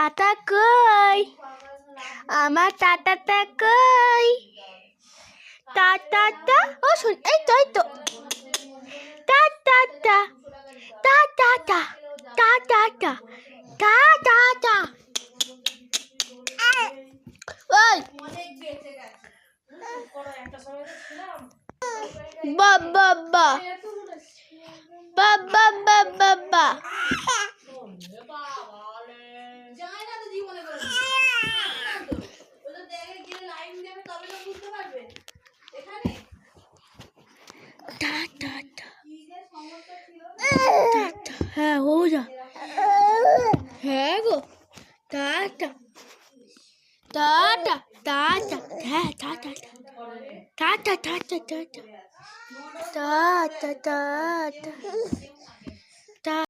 Tata কই, আমার টাটাটা কই, টাটা। ও শুন, এই তো টাটা টাটা টাটা টাটা। ওই বাবা বাবা বাবা বাবা হ্যাঁ हो जा হ্যাঁ গো টাটা টাটা টাটা হ্যাঁ tata tata tata tata tata tata tata.